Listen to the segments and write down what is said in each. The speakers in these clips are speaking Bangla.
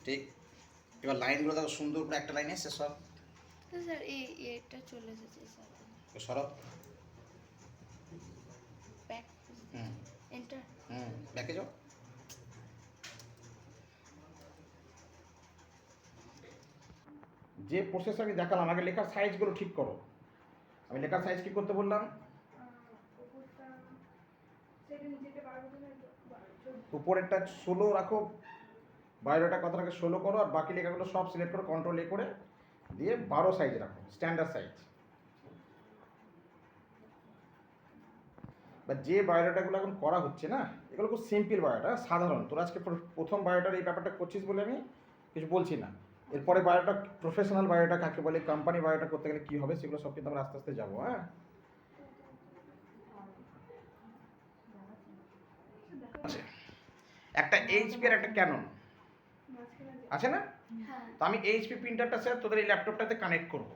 ঠিক। এবার লাইনগুলো দেখো সুন্দর করে একটা লাইনে এসছে সব। স্যার এটা চলে এসেছে স্যার। সরব। ব্যাক হুম এন্টার। ব্যাকে যাও। যে প্রসেস আমি দেখালাম, আগে লেখার সাইজগুলো ঠিক করো। আমি লেখার সাইজ কি করতে বললাম? উপরেরটা 16 রাখো, বাইরেটা কথাটাকে 16 করো, আর বাকি লেখাগুলো সব সিলেক্ট করো, কন্ট্রোল এ করে দিয়ে 12 সাইজ রাখো, স্ট্যান্ডার্ড সাইজ। বা যে বায়োডাটাগুলো এখন করা হচ্ছে না, এগুলো খুব সিম্পল বায়োডাটা, সাধারণ। তোরা আজকে প্রথম বায়োডাটার এই ব্যাপারটা করছিস বলে আমি কিছু বলছি না। এরপরে বায়োডাটা, প্রফেশনাল বায়োডাটা কাকে বলে, কোম্পানি বায়োডাটা করতে গেলে কী হবে, সেগুলো সব কিন্তু আমরা আস্তে আস্তে যাবো। হ্যাঁ, একটা এইচপি আর একটা ক্যানন আছে না? তো আমি এইচপি প্রিন্টারটা স্যার তোদের এই ল্যাপটপটাতে কানেক্ট করবো।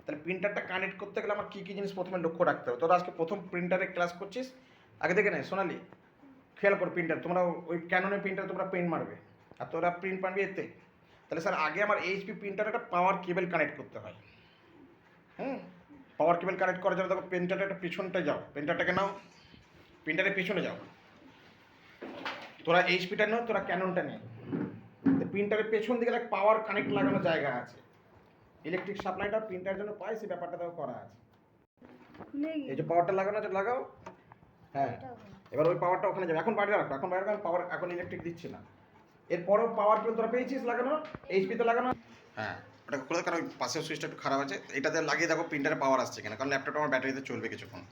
তাহলে প্রিন্টারটা কানেক্ট করতে গেলে আমার কী কী জিনিস প্রথমে লক্ষ্য রাখতে হবে? তোরা আজকে প্রথম প্রিন্টারে ক্লাস করছিস, আগে দেখে নেই সোনালি, খেয়াল করো প্রিন্টার, তোমরা ওই ক্যাননের প্রিন্টার তোমরা প্রিন্ট মারবে আর তোরা প্রিন্ট মারবি এতে। তাহলে স্যার আগে আমার এইচপি প্রিন্টারে একটা পাওয়ার কেবল কানেক্ট করতে হয়। পাওয়ার কেবল কানেক্ট করার জন্য দেখো প্রিন্টারটা একটা পিছনটা যাও, প্রিন্টারটাকে নাও, প্রিন্টারের পিছনে যাও। তোরা এইচপিটা নাও, তোরা ক্যাননটা নেই। প্রিন্টারের পেছন দিকে একটা পাওয়ার কানেক্ট লাগানোর জায়গা আছে, ইলেকট্রিক সাপ্লাইটা প্রিন্টারের জন্য পাই, সেই ব্যাপারটা তাও করা আছে। এই যে পাওয়ারটা লাগানো আছে, লাগাও। হ্যাঁ, এবার ওই পাওয়ারটা ওখানে যাবে। এখন বাইরে রাখো, এখন বাইরে রাখো, পাওয়ার এখন ইলেকট্রিক দিচ্ছি না। এরপরেও পাওয়ার কেবল তোরা পেয়েছিস লাগানো, এইচপিতে লাগানো। হ্যাঁ, ওটা খুলে, কারণ ওই পাশের সুইচটা একটু খারাপ আছে, এটাতে লাগিয়ে দেখো প্রিন্টারে পাওয়ার আসছে কিনা, কারণ ল্যাপটপটা আমার ব্যাটারিতে চলবে কিছুক্ষণ।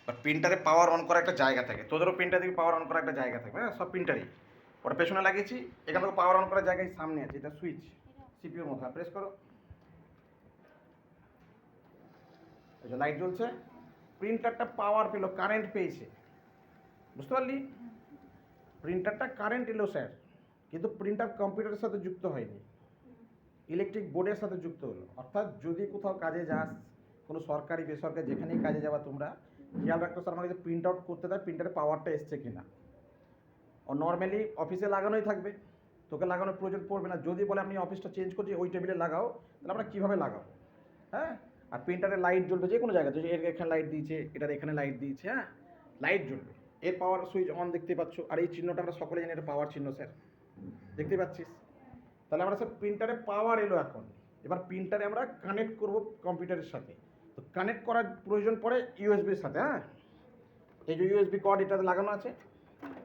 বাট প্রিন্টারে পাওয়ার অন করা একটা জায়গা থাকে, তোদেরও প্রিন্টার থেকে পাওয়ার অন করা একটা জায়গা থাকবে। হ্যাঁ, সব প্রিন্টারই ওটা পেছনে লাগিয়েছি। এখান থেকে পাওয়ার অন করার জায়গায় সামনে আছে, এটা সুইচ, সিপিইউর মতো। প্রেস করো, এই যে লাইট জ্বলছে, প্রিন্টারটা পাওয়ার পেলো, কারেন্ট পেয়েছে, বুঝতে পারলি? প্রিন্টারটা কারেন্ট এলো স্যার, কিন্তু প্রিন্টার কম্পিউটারের সাথে যুক্ত হয়নি, ইলেকট্রিক বোর্ডের সাথে যুক্ত হলো। অর্থাৎ যদি কোথাও কাজে যাস, কোনো সরকারি বেসরকারি যেখানেই কাজে যাওয়া, তোমরা খেয়াল রাখতে স্যার আমাকে যে প্রিন্ট আউট করতে দেয় প্রিন্টারে পাওয়ারটা এসছে কিনা। ও নর্মালি অফিসে লাগানোই থাকবে, তোকে লাগানোর প্রয়োজন পড়বে না। যদি বলে আপনি অফিসটা চেঞ্জ করছি, ওই টেবিলে লাগাও, তাহলে আমরা কীভাবে লাগাবো? হ্যাঁ, আর প্রিন্টারে লাইট জ্বলবে যে কোনো জায়গায়, এর এখানে লাইট দিয়েছে, এটার এখানে লাইট দিয়েছে, হ্যাঁ, লাইট জ্বলবে। এর পাওয়ার সুইচ অন দেখতে পাচ্ছ, আর এই চিহ্নটা আমরা সকলে জানি এটা পাওয়ার চিহ্ন স্যার, দেখতে পাচ্ছিস? তাহলে আমরা স্যার প্রিন্টারে পাওয়ার এলো এখন, এবার প্রিন্টারে আমরা কানেক্ট করব কম্পিউটারের সাথে। তো কানেক্ট করার প্রয়োজন পড়ে ইউএসবির সাথে। হ্যাঁ, এই যে ইউএসবি কর্ড এটাতে লাগানো আছে,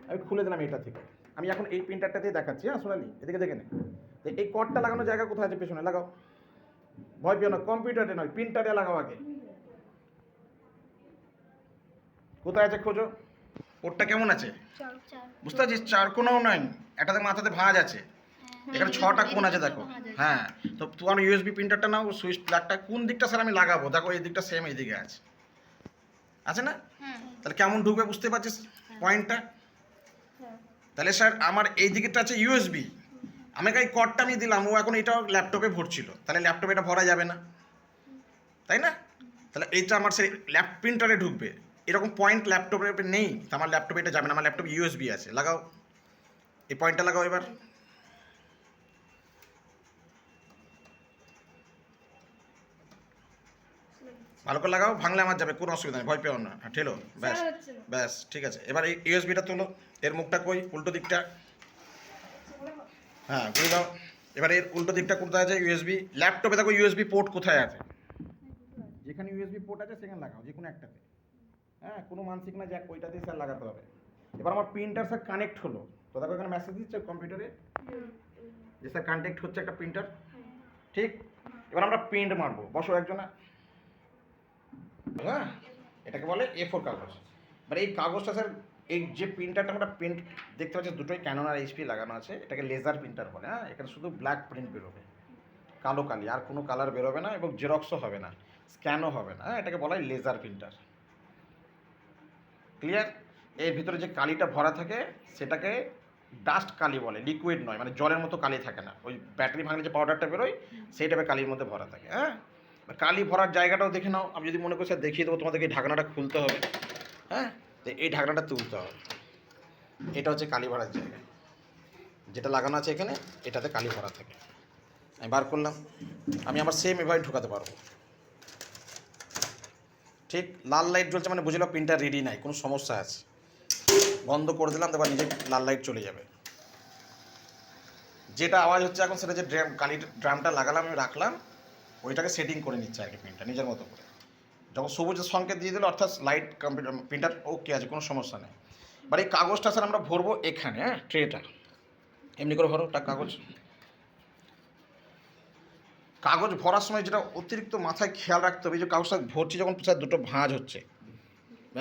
আমি খুলে দিলাম এটা থেকে। আমি এখন এই প্রিন্টারটাতেই দেখাচ্ছি। হ্যাঁ সোনালি, এদিকে দেখে নে, এই কর্ডটা লাগানোর জায়গা কোথায় আছে, পেছনে লাগাও। ভয় পেও না, কম্পিউটারে নয়, প্রিন্টারে লাগাও আগে। কোথায় আছে খোঁজো, ওরটা কেমন আছে বুঝতে পারছিস? চার কোনাও নয়, একটাতে মাথাতে ভাঁজ আছে, এখানে 6টা কোণ আছে দেখো। হ্যাঁ, তো তোমার ইউএসবি প্রিন্টারটা নাও, সুইচ প্লাগটা কোন দিকটা স্যার আমি লাগাবো, দেখো এই দিকটা সেম এই দিকে আছে, আছে না? তাহলে কেমন ঢুকবে বুঝতে পারছিস পয়েন্টটা? তাহলে স্যার আমার এই দিকেটা আছে ইউএসবি, আমাকে এই কর্ডটা আমি দিলাম, ও এখন এটাও ল্যাপটপে ভরছিল, তাহলে ল্যাপটপে এটা ভরা যাবে না, তাই না? তাহলে এইটা আমার সেই প্রিন্টারে ঢুকবে, এরকম পয়েন্ট ল্যাপটপে নেই, তো আমার ল্যাপটপে এটা যাবে না, আমার ল্যাপটপে ইউএসবি আছে। লাগাও, এই পয়েন্টটা লাগাও এবার। ভালো করে লাগাও, ভাঙলে আমার যাবে, কোনো অসুবিধা নেই, ভয় পেও না। হ্যাঁ, ঠেলো, ব্যাস ব্যাস, ঠিক আছে। এবার এই ইউএসবিটা তোলো, এর মুখটা কই, উল্টো দিকটা। হ্যাঁ, ঘুরে দাও। এবার এর উল্টো দিকটা কোথায় আছে ইউএসবি, ল্যাপটপে দেখো ইউএসবি পোর্ট কোথায় আছে, যেখানে ইউএসবি পোর্ট আছে সেখানে লাগাও, যে কোনো একটাতে। হ্যাঁ, কোনো মানসিক না যে ওইটাতেই স্যার লাগাতে হবে। এবার আমার প্রিন্টার স্যার কানেক্ট হলো, তো দেখো এখানে মেসেজ দিচ্ছে কম্পিউটারে যে স্যার কানেক্ট হচ্ছে একটা প্রিন্টার, ঠিক। এবার আমরা প্রিন্ট মারবো, বসো একজনা। হ্যাঁ, এটাকে বলে A4 কাগজ। মানে এই কাগজটা স্যার, এই যে প্রিন্টারটা আমরা প্রিন্ট দেখতে পাচ্ছি, দুটোই ক্যানন আর এইচপি লাগানো আছে, এটাকে লেজার প্রিন্টার বলে। হ্যাঁ, এখানে শুধু ব্ল্যাক প্রিন্ট বেরোবে, কালো কালি, আর কোনো কালার বেরোবে না, এবং জেরক্সও হবে না, স্ক্যানও হবে না। হ্যাঁ, এটাকে বলা হয় লেজার প্রিন্টার। ক্লিয়ার? এর ভিতরে যে কালিটা ভরা থাকে সেটাকে ডাস্ট কালি বলে, লিকুইড নয়, মানে জলের মতো কালি থাকে না, ওই ব্যাটারি ভাঙলে যে পাউডারটা বেরোয় সেই টাইপের কালির মধ্যে ভরা থাকে। হ্যাঁ, কালি ভরার জায়গাটাও দেখে নাও, আমি যদি মনে করি স্যার দেখিয়ে দেবো তোমাদেরকে, এই ঢাকনাটা খুলতে হবে। হ্যাঁ, তো এই ঢাকনাটা তুলতে হবে, এটা হচ্ছে কালি ভরার জায়গা, যেটা লাগানো আছে এখানে এটাতে কালি ভরা থাকে। আমি বার করলাম, আমি আমার সেম এভাবে ঢোকাতে পারবো। ঠিক লাল লাইট জ্বলছে মানে বুঝলাম প্রিন্টার রেডি নাই, কোনো সমস্যা আছে। বন্ধ করে দিলাম, তারপর নিজে লাল লাইট চলে যাবে। যেটা আওয়াজ হচ্ছে এখন সেটা যে কালির ড্রামটা লাগালাম আমি রাখলাম, ওইটাকে সেটিং করে নিচ্ছে আর কি প্রিন্টার নিজের মতো করে। যখন সবুজের সংকেত দিয়ে দিল অর্থাৎ লাইট কম্পিউটার প্রিন্টার ওকে আছে, কোনো সমস্যা নেই। এবার এই কাগজটা স্যার আমরা ভরবো এখানে, হ্যাঁ ট্রেটা এমনি করে ভরো তা কাগজ। কাগজ ভরার সময় যেটা অতিরিক্ত মাথায় খেয়াল রাখতে হবে, যে কাগজটা ভরছি যখন স্যার দুটো ভাঁজ হচ্ছে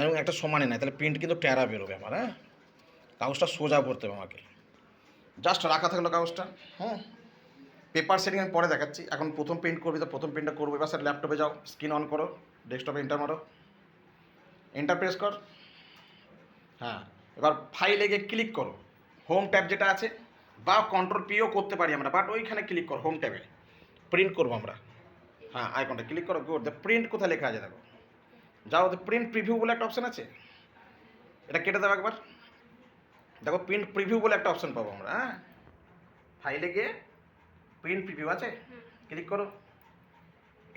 এবং একটা সমানে নাই, তাহলে প্রিন্ট কিন্তু ট্যারা বেরোবে আমার। হ্যাঁ, কাগজটা সোজা ভরতে হবে আমাকে। জাস্ট রাখা থাকলো কাগজটা। হ্যাঁ, পেপার সেটিং আমি পরে দেখাচ্ছি, এখন প্রথম প্রিন্ট করবি তো প্রথম প্রিন্টটা করবো। এবার স্যার ল্যাপটপে যাও, স্ক্রিন অন করো, ডেস্কটপে এন্টার মারো, এন্টার প্রেস কর। হ্যাঁ, এবার ফাইলে গিয়ে ক্লিক করো, হোম ট্যাব যেটা আছে, বা কন্ট্রোল পিও করতে পারি আমরা, বাট ওইখানে ক্লিক করো হোম ট্যাবে, প্রিন্ট করবো আমরা। হ্যাঁ, আইকনটা ক্লিক করো, গুড। প্রিন্ট কোথায় লেখা আছে দেখো, যাও প্রিন্ট প্রিভিউ বলে একটা অপশান আছে, এটা কেটে দাও একবার। দেখো প্রিন্ট প্রিভিউ বলে একটা অপশান পাবো আমরা। হ্যাঁ, ফাইলে গিয়ে প্রিন্ট প্রিভিউ আছে, ক্লিক করো।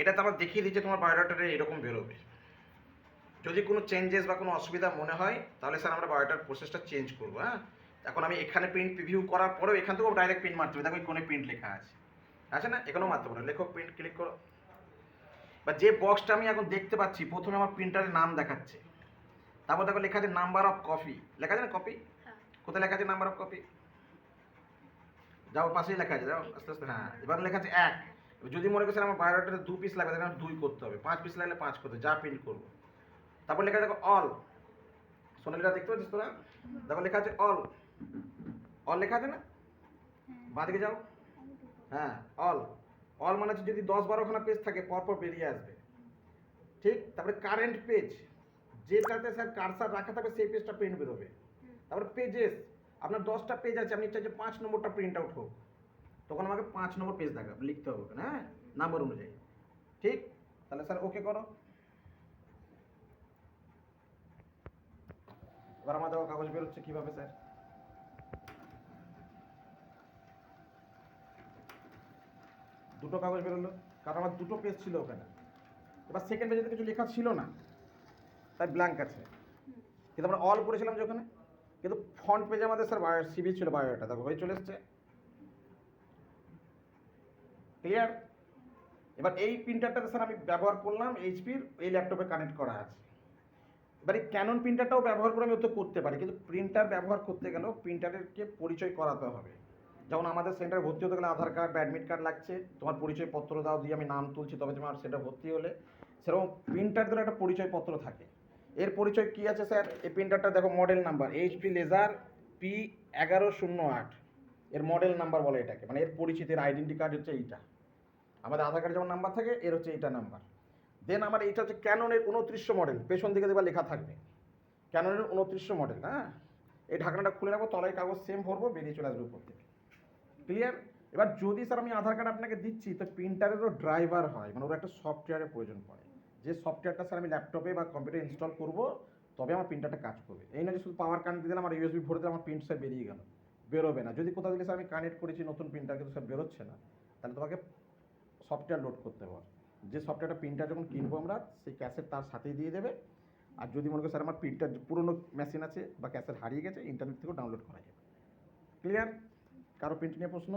এটাতে আবার দেখিয়ে দিচ্ছে তোমার বায়োডাটাটা এরকম বেরোবে। যদি কোনো চেঞ্জেস বা কোনো অসুবিধা মনে হয় তাহলে স্যার আমরা বায়োডাটার প্রসেসটা চেঞ্জ করবো। হ্যাঁ, এখন আমি এখানে প্রিন্ট প্রিভিউ করার পরেও এখান থেকেও ডাইরেক্ট প্রিন্ট মারতে হবে। দেখো কোনে প্রিন্ট লেখা আছে, আছে না? এখানেও মারতে পারো, লেখো প্রিন্ট, ক্লিক করো। বা যে বক্সটা আমি এখন দেখতে পাচ্ছি, প্রথমে আমার প্রিন্টারের নাম দেখাচ্ছে, তারপর দেখো লেখা আছে নাম্বার অফ কপি, লেখা আছে না কপি? কোথায় লেখা আছে নাম্বার অফ কপি? যাও পাশেই লেখা আছে, যাও আস্তে আস্তে। হ্যাঁ, এবার লেখা আছে 1। যদি মনে করছেন আমার বায়োডাটাতে 2 পিস লাগবে, তাহলে 2 করতে হবে, 5 পিস লাগলে 5 করতে হবে, যা প্রিন্ট করবো। তারপর লেখা দেখো অল, সোনালিরা দেখতে পাচ্ছিস তোরা? দেখো লেখা আছে অল, অল লেখা আছে না? বাঁদিকে যাও। হ্যাঁ, অল, অল মানে হচ্ছে যদি 10-12খানা পেজ থাকে পরপর বেরিয়ে আসবে। ঠিক, তারপরে কারেন্ট পেজ, যেটাতে স্যার কারসার রাখা থাকবে সেই পেজটা প্রিন্ট বেরোবে। তারপরে পেজেস, আপনার 10টা পেজ আছে, আপনি চাই যে 5 নম্বরটা প্রিন্ট আউট হোক, তখন আমাকে 5 নম্বর পেজ দেখাবে, লিখতে হবে ওখানে, হ্যাঁ নাম্বার অনুযায়ী। ঠিক, তাহলে স্যার ওকে করো। এবার আমাদের কাগজ বেরোচ্ছে কীভাবে স্যার? দুটো কাগজ বেরোলো, কারণ আমার দুটো পেজ ছিল ওখানে। এবার সেকেন্ড পেজে কিছু লেখা ছিল না, তাই ব্ল্যাঙ্ক আছে, কিন্তু আমরা অল করেছিলাম যে ওখানে। কিন্তু ফ্রন্ট পেজে আমাদের স্যার সিভি ছিল, বায়োডাটা দেখো হয়ে চলে এসছে। ক্লিয়ার? এবার এই প্রিন্টারটাতে স্যার আমি ব্যবহার করলাম এইচপির, এই ল্যাপটপে কানেক্ট করা আছে। এবার এই ক্যানন প্রিন্টারটাও ব্যবহার করে আমি ওতে করতে পারি, কিন্তু প্রিন্টার ব্যবহার করতে গেলেও প্রিন্টারেরকে পরিচয় করাতে হবে। যেমন আমাদের সেন্টারে ভর্তি হতে গেলে আধার কার্ড বা অ্যাডমিট কার্ড লাগছে, তোমার পরিচয়পত্র দাও, দিয়ে আমি নাম তুলছি তবে তোমার সেন্টার ভর্তি হলে। সেরকম প্রিন্টারদের একটা পরিচয়পত্র থাকে। এর পরিচয় কী আছে স্যার? এই প্রিন্টারটা দেখো model number HP laser P1108, এর মডেল নাম্বার বলে এটাকে, মানে এর পরিচিতির আইডেন্টি কার্ড হচ্ছে এইটা। আমাদের আধার কার্ডে যেমন নাম্বার থাকে, এর হচ্ছে এইটা নাম্বার। দেন আমার এইটা হচ্ছে ক্যাননের 2900 মডেল, পেছন দিকে দেবার লেখা থাকবে ক্যাননের 2900 মডেল। হ্যাঁ, এই ঢাকনাটা খুলে রাখবো, তলায় কাগজ সেম ভরবো, বেরিয়ে চলে আসবে উপর থেকে। ক্লিয়ার? এবার যদি স্যার আমি আধার কার্ড আপনাকে দিচ্ছি, তো প্রিন্টারেরও ড্রাইভার হয়, মানে ওর একটা সফটওয়্যারের প্রয়োজন পড়ে, যে সফটওয়্যারটা স্যার আমি ল্যাপটপে বা কম্পিউটারে ইনস্টল করবো, তবে আমার প্রিন্টারটা কাজ করবে। এই নয় যে শুধু পাওয়ার কানেক্ট দিয়ে দিলাম আর ইউএসবি ভরে দিলাম, আমার প্রিন্ট স্যার বেরিয়ে গেল, বেরোবে না। যদি কোথাও দিলে স্যার আমি কানেক্ট করেছি নতুন প্রিন্টার কিন্তু স্যার বেরোচ্ছে না, তাহলে তোমাকে সফটওয়্যার লোড করতে হবে। যে সফটওয়্যারটা প্রিন্টার যখন কিনবো আমরা, সেই ক্যাসেট তার সাথেই দিয়ে দেবে। আর যদি মনে করি স্যার আমার প্রিন্টার পুরোনো মেশিন আছে বা ক্যাসেট হারিয়ে গেছে, ইন্টারনেট থেকেও ডাউনলোড করা যাবে। ক্লিয়ার? কারো প্রিন্ট নিয়ে প্রশ্ন?